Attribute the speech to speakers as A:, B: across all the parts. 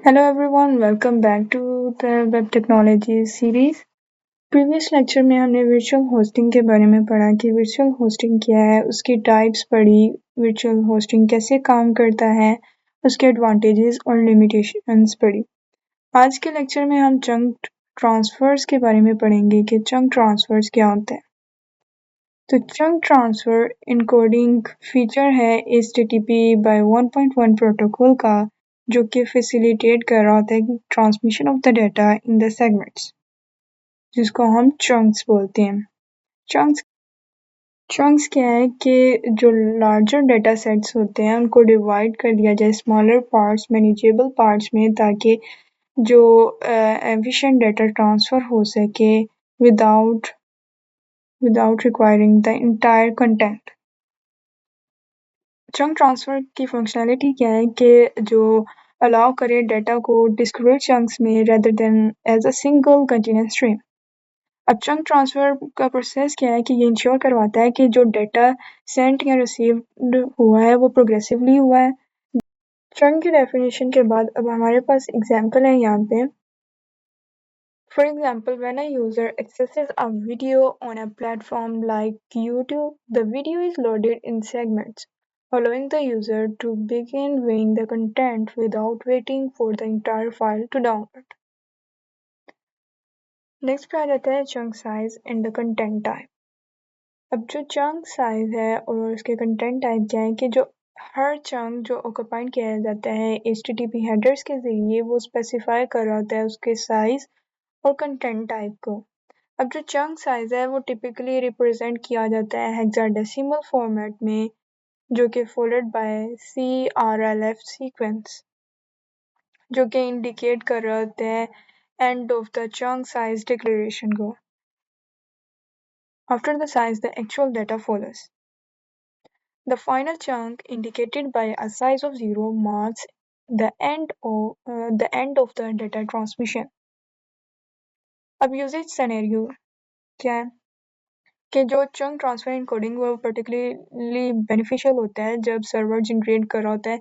A: Hello everyone, welcome back to the Web Technology series. Previous lecture में हमने virtual hosting के बारे में पढ़ा कि वर्चुअल होस्टिंग क्या है, उसकी टाइप्स पढ़ी, वर्चुअल होस्टिंग कैसे काम करता है, उसके एडवांटेजेस और लिमिटेशंस पढ़ी। आज के लेक्चर में हम चंक ट्रांसफर्स के बारे में पढ़ेंगे कि चंक ट्रांसफर्स क्या होते हैं। तो चंक ट्रांसफर इनकोडिंग फीचर है HTTP by 1.1 प्रोटोकॉल का जो कि फैसिलिटेट कर रहा होता है transmission of the data in the segments, जिसको हम चंक्स बोलते हैं। चंक्स चंक्स क्या है कि जो लार्जर डाटा सेट्स होते हैं उनको डिवाइड कर दिया जाए स्मॉलर पार्ट्स, मैनेजेबल पार्ट्स में, ताकि जो एफिशिएंट डाटा ट्रांसफर हो सके without requiring the entire content. Chunk transfer की फंक्शनैलिटी क्या है कि जो अलाउ करे डाटा को डिस्क्रीट चंक्स में rather than as a single continuous stream. अब चंक ट्रांसफर का प्रोसेस क्या है कि ये इंश्योर करवाता है कि जो डाटा सेंड या रिसीव्ड हुआ है वो प्रोग्रेसिवली हुआ है। चंक की डेफिनेशन के बाद अब हमारे पास एग्जांपल है यहाँ पे। For example, when a user accesses a video on a platform like YouTube, the video is loaded in segments, allowing the user to begin viewing the content without waiting for the entire file to download. Next पे आ जाता है chunk size and the content type. अब जो chunk size है और उसके content type क्या है कि जो हर चंक जो ऑक्यूपाइड किया जाता है HTTP हेडर्स के जरिए वो स्पेसिफाई कर रहा होता है उसके साइज और कंटेंट टाइप को। अब जो चंक साइज है वो टिपिकली रिप्रेजेंट किया जाता है हेक्साडेसिमल फॉर्मेट में, जो कि फॉलोड बाय CRLF सीक्वेंस, जो कि इंडिकेट कर रहे होते हैं and of the chunk size declaration को. After the size, the actual data follows. The final chunk, indicated by a size of 0, marks the end of the data transmission. अब usage scenario क्या है कि जो चंक ट्रांसफर इनकोडिंग वो particularly beneficial होता है जब सर्वर जनरेट कर रहा होता है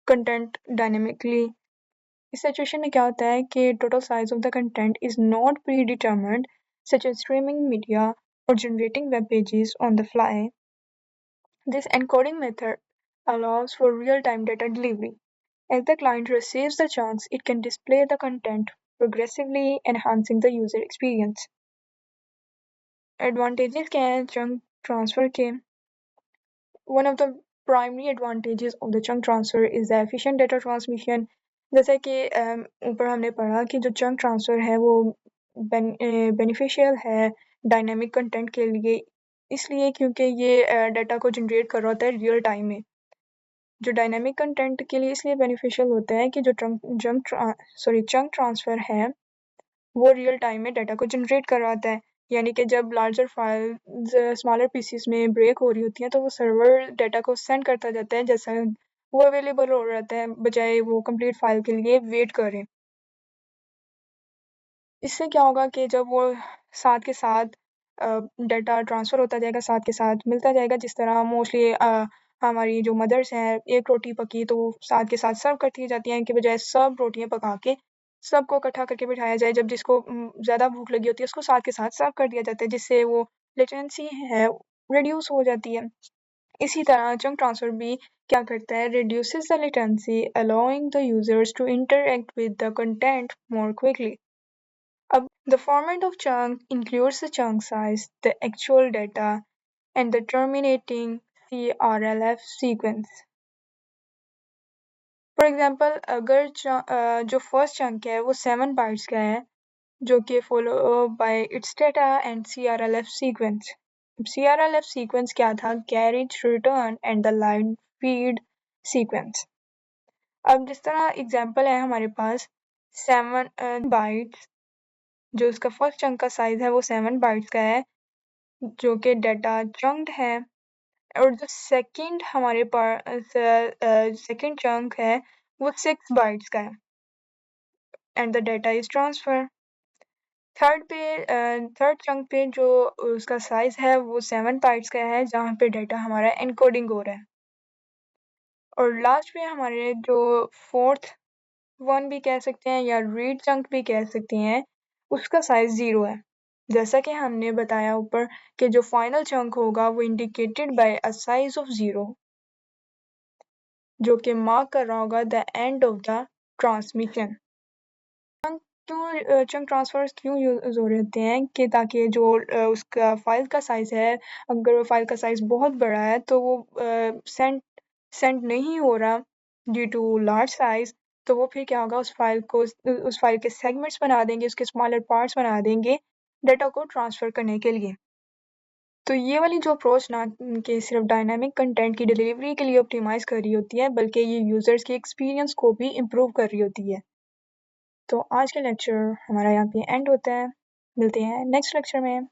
A: कंटेंट डायनेमिकली। इस सिचुएशन में क्या होता है कि total size of the content is not predetermined, such as streaming media or generating web pages on the fly. This encoding method allows for real-time data delivery. As the client receives the chunks, it can display the content, progressively enhancing the user experience. Advantages क्या हैं chunk transfer के? One of the primary advantages of the chunk transfer is the efficient data transmission. जैसे कि ऊपर हमने पढ़ा कि जो chunk transfer है वो बेनिफिशियल है डायनेमिक कंटेंट के लिए, इसलिए क्योंकि ये डाटा को जनरेट कर रहा होता है रियल टाइम में। जो डायनेमिक कंटेंट के लिए इसलिए बेनिफिशियल होता है कि जो चंक ट्रांसफ़र है वो रियल टाइम में डाटा को जनरेट कर रहा होता है, यानी कि जब लार्जर फाइल्स स्मॉलर पीसीस में ब्रेक हो रही होती हैं तो वो सर्वर डाटा को सेंड करता जाता है जैसा वो अवेलेबल हो रहता है, बजाय वो कंप्लीट फाइल के लिए वेट करें। इससे क्या होगा कि जब वो साथ के साथ डाटा ट्रांसफ़र होता जाएगा, साथ के साथ मिलता जाएगा, जिस तरह मोस्टली हमारी जो मदर्स हैं, एक रोटी पकी तो वो साथ के साथ सर्व करती जाती हैं, कि बजाय सब रोटियाँ पका के सबको इकट्ठा करके बिठाया जाए, जब जिसको ज़्यादा भूख लगी होती है उसको साथ के साथ सर्व कर दिया जाता है, जिससे वो लेटेंसी है रिड्यूस हो जाती है। इसी तरह चंक ट्रांसफ़र भी क्या करता है, reduces the latency, allowing the users to interact with the content more quickly. The format of chunk includes the chunk size, the actual data, and the terminating CRLF sequence. For example, अगर जो first chunk है वो 7 bytes का है, जो कि follow by its data and CRLF sequence. CRLF sequence क्या था? Carriage, return and the line feed sequence. अब जिस तरह एग्जाम्पल है हमारे पास 7 bytes, जो उसका फर्स्ट चंक का साइज है वो 7 बाइट्स का है, जो कि डाटा चंक्ड है, और जो सेकंड हमारे पास सेकंड चंक है वो 6 बाइट्स का है and the data is transfer. Third chunk पे जो उसका साइज है वो 7 बाइट्स का है, जहाँ पे डाटा हमारा एनकोडिंग हो रहा है। और लास्ट पे हमारे जो फोर्थ 1 भी कह सकते हैं या रीड चंक भी कह सकते हैं, उसका साइज 0 है। जैसा कि हमने बताया ऊपर कि जो फाइनल चंक होगा वो indicated by a size of 0, जो कि मार्क कर रहा होगा the end of the transmission. Chunk transfers क्यों यूज हो रहे होते हैं कि ताकि जो उसका फाइल का साइज है, अगर फाइल का साइज बहुत बड़ा है तो वो सेंड सेंड नहीं हो रहा ड्यू टू लार्ज साइज, तो वो फिर क्या होगा, उस फाइल के सेगमेंट्स बना देंगे, उसके स्मॉलर पार्ट्स बना देंगे डाटा को ट्रांसफर करने के लिए। तो ये वाली जो अप्रोच ना कि सिर्फ डायनामिक कंटेंट की डिलीवरी के लिए ऑप्टिमाइज कर रही होती है, बल्कि ये यूजर्स के एक्सपीरियंस को भी इम्प्रूव कर रही होती है। तो आज का लेक्चर हमारा यहाँ पे एंड होता है। मिलते हैं नेक्स्ट लेक्चर में।